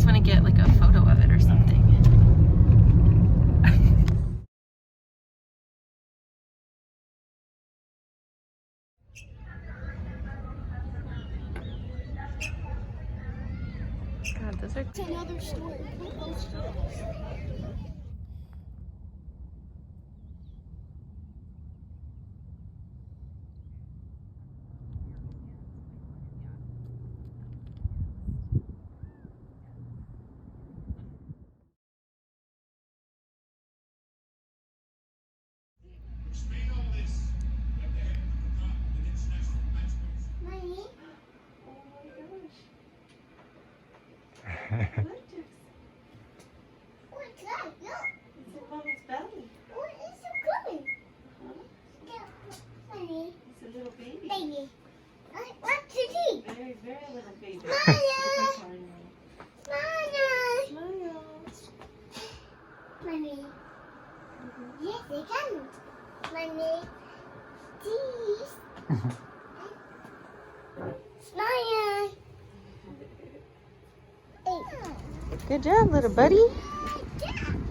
just want to get like a photo of it or something. God, those are... It's another story. Put those stories. Mommy? What's that? Look. It's in Mommy's belly. What is it coming? Mommy. It's a little baby. Baby. What's it eat? Very, very little baby. Maya. Tiny. Maya. Smile. Mommy. Yes, they can. Mommy. Cheese. Smile. Good job, little buddy.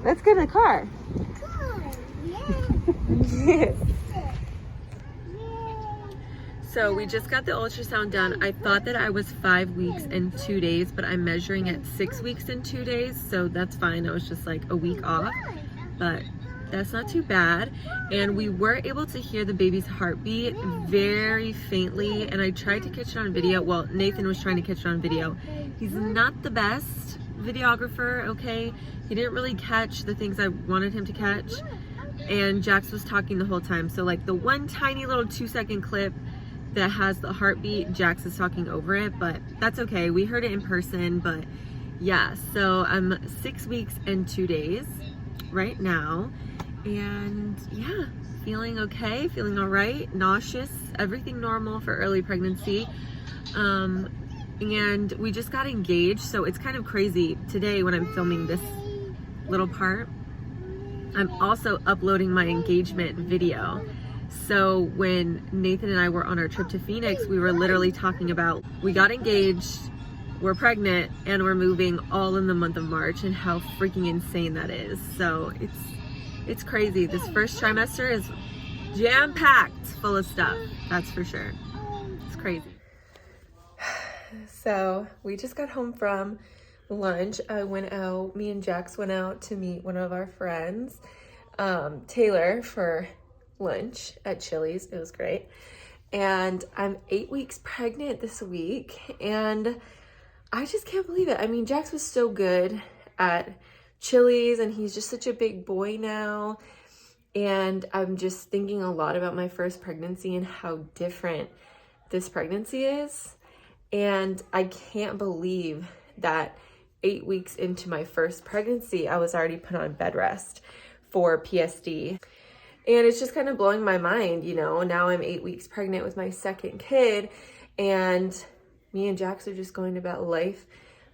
Let's go to the car. Yeah. So we just got the ultrasound done. I thought that I was 5 weeks and 2 days, but I'm measuring at 6 weeks and 2 days. So that's fine. I was just like a week off, but that's not too bad. And we were able to hear the baby's heartbeat very faintly. And I tried to catch it on video. Well, Nathan was trying to catch it on video. He's not the best videographer, okay? He didn't really catch the things I wanted him to catch. And Jax was talking the whole time. So like the one tiny little 2-second clip that has the heartbeat, Jax is talking over it, but that's okay. We heard it in person, but yeah. So I'm 6 weeks and 2 days right now. And yeah, feeling okay, feeling all right, nauseous, everything normal for early pregnancy. And we just got engaged, so it's kind of crazy today when I'm filming this little part. I'm also uploading my engagement video. So when Nathan and I were on our trip to Phoenix, we were literally talking about, we got engaged, we're pregnant, and we're moving all in the month of March, and how freaking insane that is. So it's crazy. This first trimester is jam-packed full of stuff, that's for sure. It's crazy. So we just got home from lunch. Me and Jax went out to meet one of our friends, Taylor, for lunch at Chili's. It was great. And I'm 8 weeks pregnant this week, and I just can't believe it. I mean, Jax was so good at Chili's, and he's just such a big boy now. And I'm just thinking a lot about my first pregnancy and how different this pregnancy is. And I can't believe that 8 weeks into my first pregnancy, I was already put on bed rest for PSD. And it's just kind of blowing my mind, you know. Now I'm 8 weeks pregnant with my second kid, and me and Jax are just going about life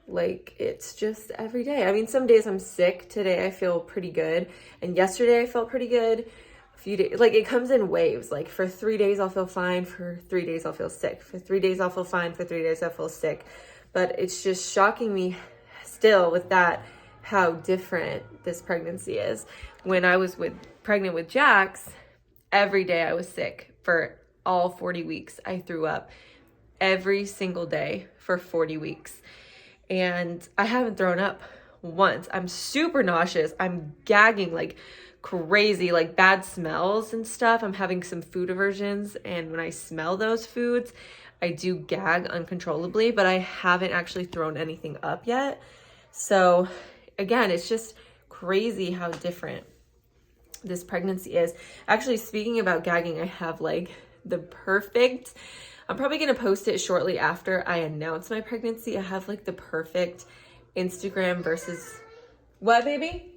like it's just every day. I mean, some days I'm sick. Today I feel pretty good. And yesterday I felt pretty good. A few days, like it comes in waves. Like for 3 days I'll feel fine. For 3 days I'll feel sick. For 3 days I'll feel fine. For 3 days I'll feel sick. But it's just shocking me still with that, how different this pregnancy is. When I was pregnant with Jax, every day I was sick. For all 40 weeks, I threw up every single day for 40 weeks. And I haven't thrown up once. I'm super nauseous. I'm gagging like crazy, like bad smells and stuff. I'm having some food aversions, and when I smell those foods, I do gag uncontrollably, but I haven't actually thrown anything up yet. So again, it's just crazy how different this pregnancy is. Actually, speaking about gagging, I have like the perfect, I'm probably going to post it shortly after I announce my pregnancy. I have like the perfect Instagram versus, what baby?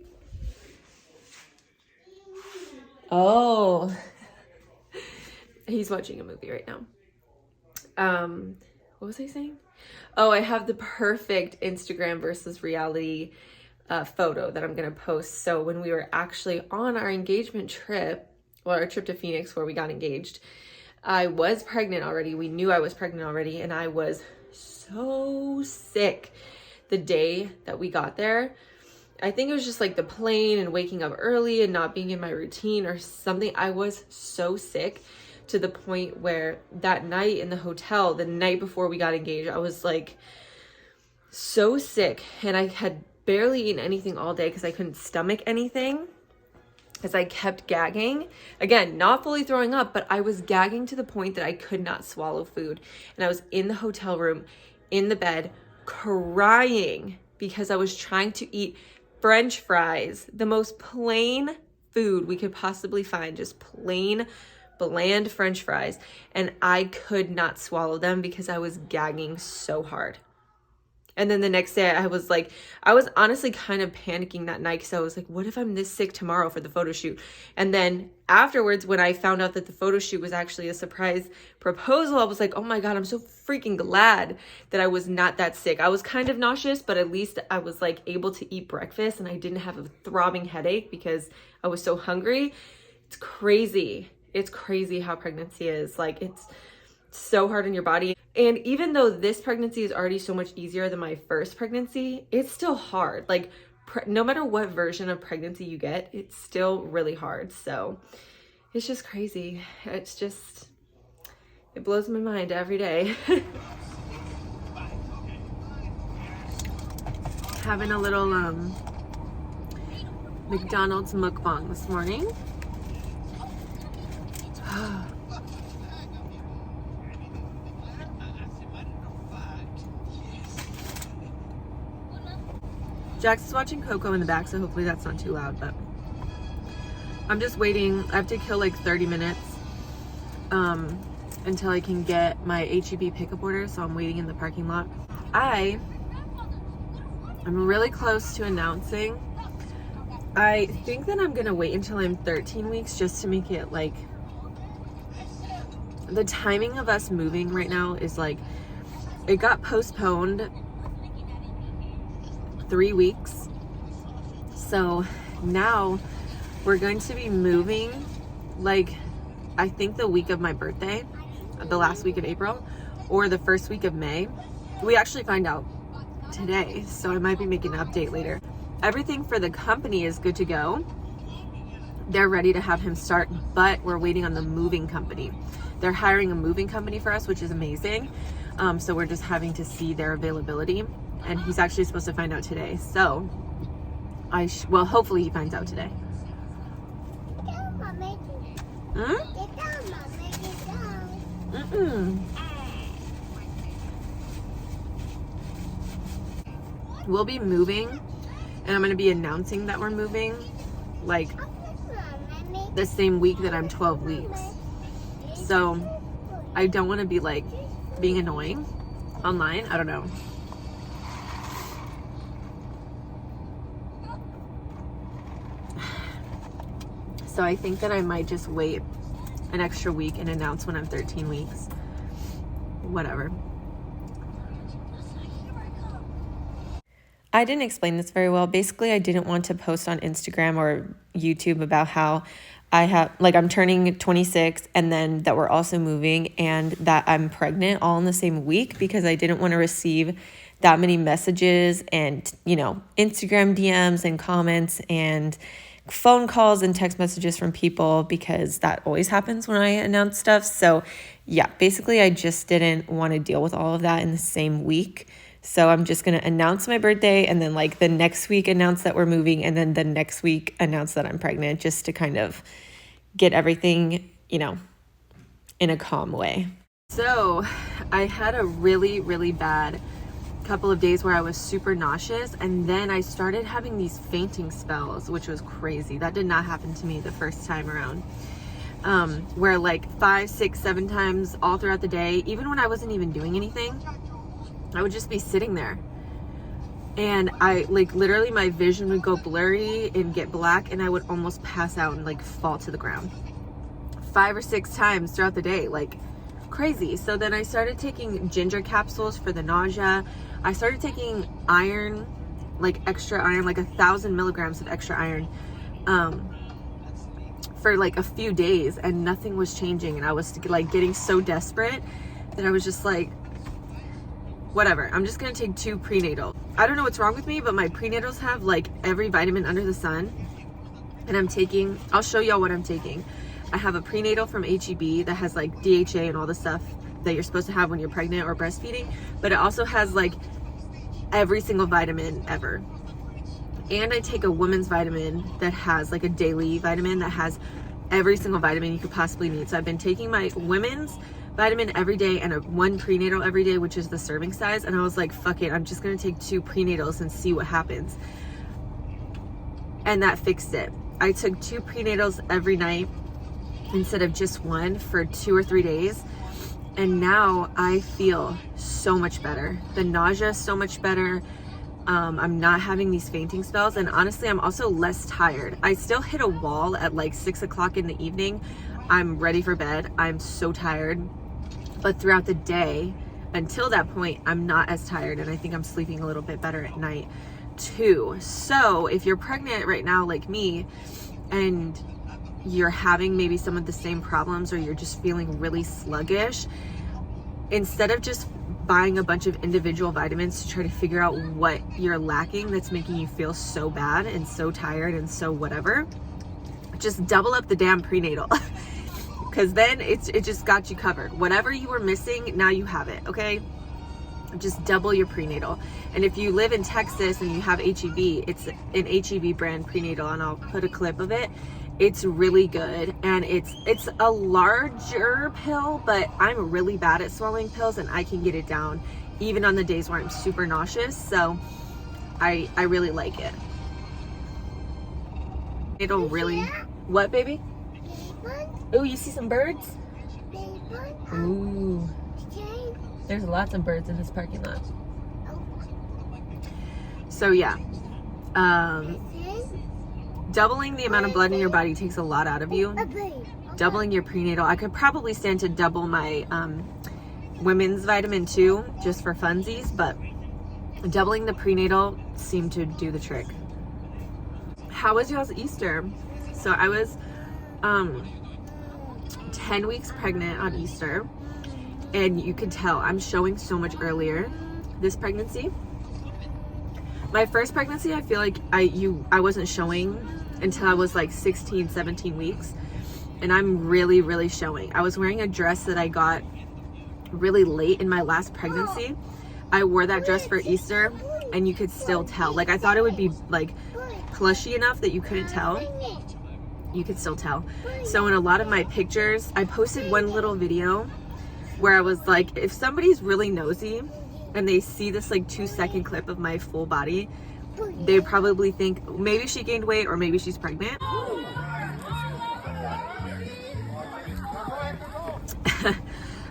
Oh, he's watching a movie right now. What was I saying? Oh, I have the perfect Instagram versus reality photo that I'm going to post. So when we were actually on our engagement trip, or our trip to Phoenix where we got engaged, I was pregnant already. We knew I was pregnant already, and I was so sick the day that we got there. I think it was just like the plane and waking up early and not being in my routine or something. I was so sick to the point where that night in the hotel, the night before we got engaged, I was like so sick, and I had barely eaten anything all day because I couldn't stomach anything, as I kept gagging. Again, not fully throwing up, but I was gagging to the point that I could not swallow food. And I was in the hotel room, in the bed, crying because I was trying to eat French fries, the most plain food we could possibly find, just plain, bland French fries. And I could not swallow them because I was gagging so hard. And then the next day I was honestly kind of panicking that night because I was like, what if I'm this sick tomorrow for the photo shoot? And then afterwards, when I found out that the photo shoot was actually a surprise proposal, I was like, oh my God, I'm so freaking glad that I was not that sick. I was kind of nauseous, but at least I was like able to eat breakfast and I didn't have a throbbing headache because I was so hungry. It's crazy. It's crazy how pregnancy is. Like, it's so hard on your body. And even though this pregnancy is already so much easier than my first pregnancy, it's still hard. Like, no matter what version of pregnancy you get, it's still really hard. So it's just crazy. It's just, it blows my mind every day. Having a little McDonald's mukbang this morning. Jax is watching Coco in the back, so hopefully that's not too loud, but I'm just waiting. I have to kill like 30 minutes until I can get my H-E-B pickup order, so I'm waiting in the parking lot. I'm really close to announcing. I think that I'm gonna wait until I'm 13 weeks just to make it like, the timing of us moving right now is like, it got postponed 3 weeks. So now we're going to be moving like, I think the week of my birthday, the last week of April, or the first week of May. We actually find out today, so I might be making an update later. Everything for the company is good to go. They're ready to have him start, but we're waiting on the moving company. They're hiring a moving company for us, which is amazing. So we're just having to see their availability. And he's actually supposed to find out today. So well, hopefully he finds out today. We'll be moving, and I'm going to be announcing that we're moving like the same week that I'm 12 weeks. So I don't want to be like being annoying online. I don't know. So I think that I might just wait an extra week and announce when I'm 13 weeks. Whatever. I didn't explain this very well. Basically, I didn't want to post on Instagram or YouTube about how I'm turning 26 and then that we're also moving and that I'm pregnant all in the same week, because I didn't want to receive that many messages and, Instagram DMs and comments and phone calls and text messages from people, because that always happens when I announce stuff. So yeah, basically I just didn't want to deal with all of that in the same week. So I'm just going to announce my birthday and then like the next week announce that we're moving, and then the next week announce that I'm pregnant, just to kind of get everything, in a calm way. So I had a really, really bad couple of days where I was super nauseous, and then I started having these fainting spells, which was crazy. That did not happen to me the first time around. Where like 5, 6, 7 times all throughout the day, even when I wasn't even doing anything, I would just be sitting there, and I literally my vision would go blurry and get black, and I would almost pass out and fall to the ground 5 or 6 times throughout the day, like crazy. So then I started taking ginger capsules for the nausea. I started taking iron, extra iron, 1,000 milligrams of extra iron, for a few days, and nothing was changing. And I was getting so desperate that I was just whatever. I'm just gonna take 2 prenatal. I don't know what's wrong with me, but my prenatals have like every vitamin under the sun. And I'm taking, I'll show y'all what I'm taking. I have a prenatal from HEB that has like DHA and all the stuff that you're supposed to have when you're pregnant or breastfeeding, but it also has like every single vitamin ever. And I take a woman's vitamin that has like a daily vitamin that has every single vitamin you could possibly need. So I've been taking my women's vitamin every day and 1 prenatal every day, which is the serving size. And I was like, fuck it, I'm just gonna take 2 prenatals and see what happens. And that fixed it. I took 2 prenatals every night instead of just 1 for 2 or 3 days. And now I feel so much better. The nausea is so much better. I'm not having these fainting spells, and honestly I'm also less tired. I still hit a wall at like 6 o'clock in the evening. I'm ready for bed. I'm so tired, but throughout the day until that point I'm not as tired, and I think I'm sleeping a little bit better at night too. So if you're pregnant right now like me and you're having maybe some of the same problems, or you're just feeling really sluggish, instead of just buying a bunch of individual vitamins to try to figure out what you're lacking that's making you feel so bad and so tired and so whatever, just double up the damn prenatal. Because then it just got you covered. Whatever you were missing, now you have it, okay? Just double your prenatal. And if you live in Texas and you have HEB, it's an HEB brand prenatal, and I'll put a clip of it. It's really good, and it's a larger pill, but I'm really bad at swallowing pills, and I can get it down even on the days where I'm super nauseous. So I really like it. It'll really, what baby? Oh, you see some birds? Ooh, there's lots of birds in this parking lot. So yeah, doubling the amount of blood in your body takes a lot out of you. Doubling your prenatal, I could probably stand to double my women's vitamin too, just for funsies, but doubling the prenatal seemed to do the trick. How was y'all's Easter? So I was 10 weeks pregnant on Easter, and you can tell I'm showing so much earlier this pregnancy. My first pregnancy, I feel like I wasn't showing until I was like 16, 17 weeks. And I'm really showing. I was wearing a dress that I got really late in my last pregnancy. I wore that dress for Easter, and you could still tell. Like, I thought it would be like plushy enough that you couldn't tell. You could still tell. So in a lot of my pictures, I posted one little video where I was like, if somebody's really nosy and they see this like 2-second clip of my full body, they probably think maybe she gained weight or maybe she's pregnant.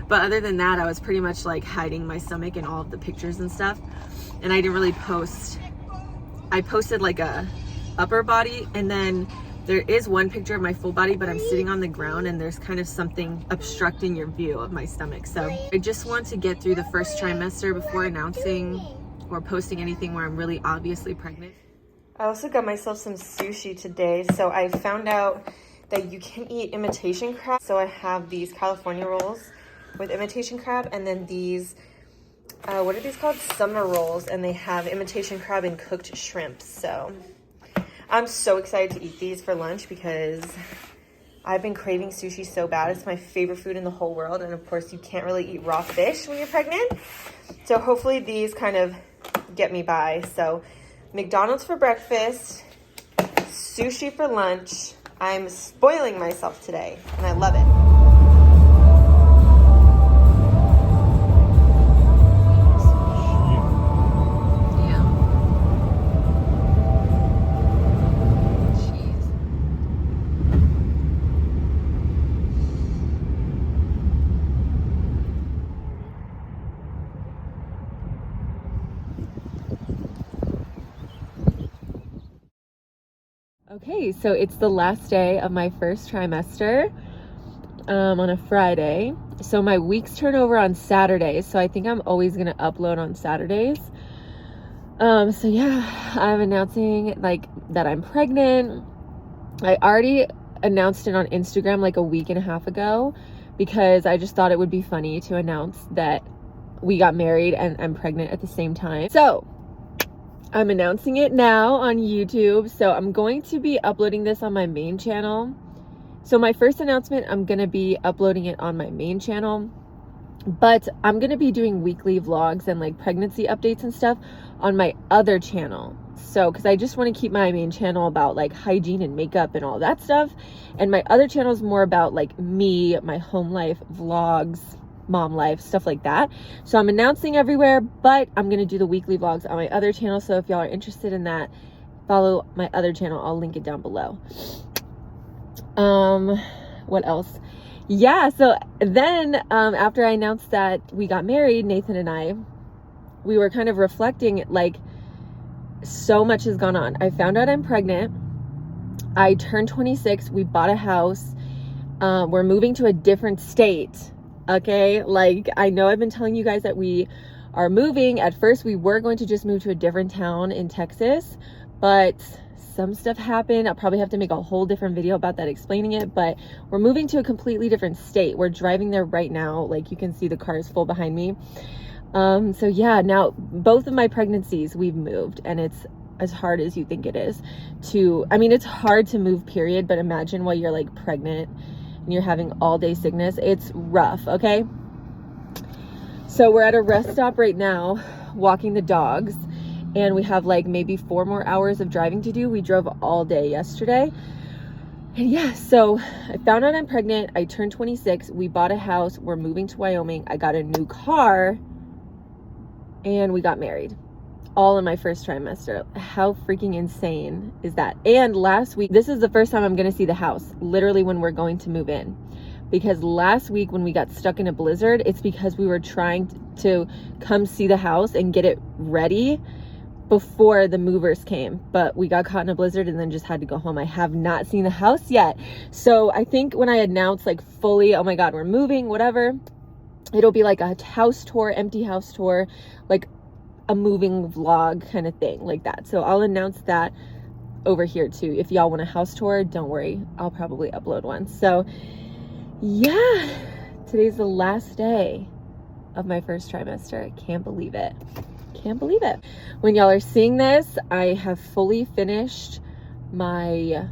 But other than that, I was pretty much like hiding my stomach in all of the pictures and stuff. And I didn't really post. I posted like a upper body, and then there is one picture of my full body, but I'm sitting on the ground and there's kind of something obstructing your view of my stomach. So I just want to get through the first trimester before announcing or posting anything where I'm really obviously pregnant. I also got myself some sushi today. So I found out that you can eat imitation crab. So I have these California rolls with imitation crab, and then these, what are these called? Summer rolls, and they have imitation crab and cooked shrimp. So I'm so excited to eat these for lunch because I've been craving sushi so bad. It's my favorite food in the whole world. And of course, you can't really eat raw fish when you're pregnant. So hopefully these kind of get me by. So McDonald's for breakfast, sushi for lunch. I'm spoiling myself today, and I love it. Okay, so it's the last day of my first trimester on a Friday. So my weeks turn over on Saturdays, so I think I'm always gonna upload on Saturdays. So yeah, I'm announcing like that I'm pregnant. I already announced it on Instagram like a week and a half ago because I just thought it would be funny to announce that we got married and I'm pregnant at the same time. So I'm announcing it now on YouTube. So I'm going to be uploading this on my main channel. So my first announcement, I'm going to be uploading it on my main channel, but I'm going to be doing weekly vlogs and like pregnancy updates and stuff on my other channel. So, cause I just want to keep my main channel about like hygiene and makeup and all that stuff. And my other channel is more about like me, my home life, vlogs, mom life, stuff like that. So I'm announcing everywhere, but I'm going to do the weekly vlogs on my other channel. So if y'all are interested in that, follow my other channel. I'll link it down below. What else? Yeah. So then, after I announced that we got married, Nathan and I, we were kind of reflecting, like, so much has gone on. I found out I'm pregnant. I turned 26. We bought a house. We're moving to a different state. Okay. Like, I know I've been telling you guys that we are moving. At first, we were going to just move to a different town in Texas, but some stuff happened. I'll probably have to make a whole different video about that, explaining it, but we're moving to a completely different state. We're driving there right now. Like, you can see the car is full behind me. So yeah, now both of my pregnancies, we've moved, and it's as hard as you think it is to, I mean, it's hard to move, period, but imagine while you're like pregnant and you're having all day sickness, it's rough. Okay. So we're at a rest stop right now, walking the dogs, and we have like maybe 4 more hours of driving to do. We drove all day yesterday. And yeah, so I found out I'm pregnant. I turned 26. We bought a house. We're moving to Wyoming. I got a new car, and we got married all in my first trimester. How freaking insane is that? And last week, this is the first time I'm going to see the house, literally when we're going to move in. Because last week when we got stuck in a blizzard, it's because we were trying to come see the house and get it ready before the movers came, but we got caught in a blizzard and then just had to go home. I have not seen the house yet. So I think when I announce like fully, oh my God, we're moving, whatever, it'll be like a house tour, empty house tour, like a moving vlog kind of thing like that. So I'll announce that over here too. If y'all want a house tour, don't worry, I'll probably upload one. So yeah, today's the last day of my first trimester. I can't believe it. Can't believe it. When y'all are seeing this, I have fully finished my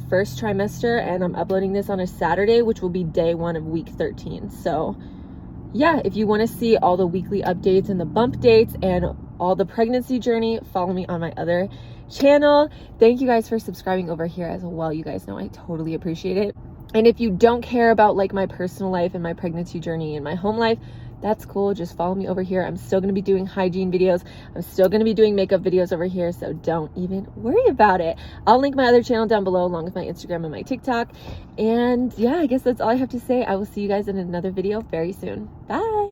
first trimester, and I'm uploading this on a Saturday, which will be day 1 of week 13. So yeah, if you want to see all the weekly updates and the bump dates and all the pregnancy journey, follow me on my other channel. Thank you guys for subscribing over here as well. You guys know I totally appreciate it. And if you don't care about like my personal life and my pregnancy journey and my home life, that's cool. Just follow me over here. I'm still going to be doing hygiene videos. I'm still going to be doing makeup videos over here. So don't even worry about it. I'll link my other channel down below along with my Instagram and my TikTok. And yeah, I guess that's all I have to say. I will see you guys in another video very soon. Bye.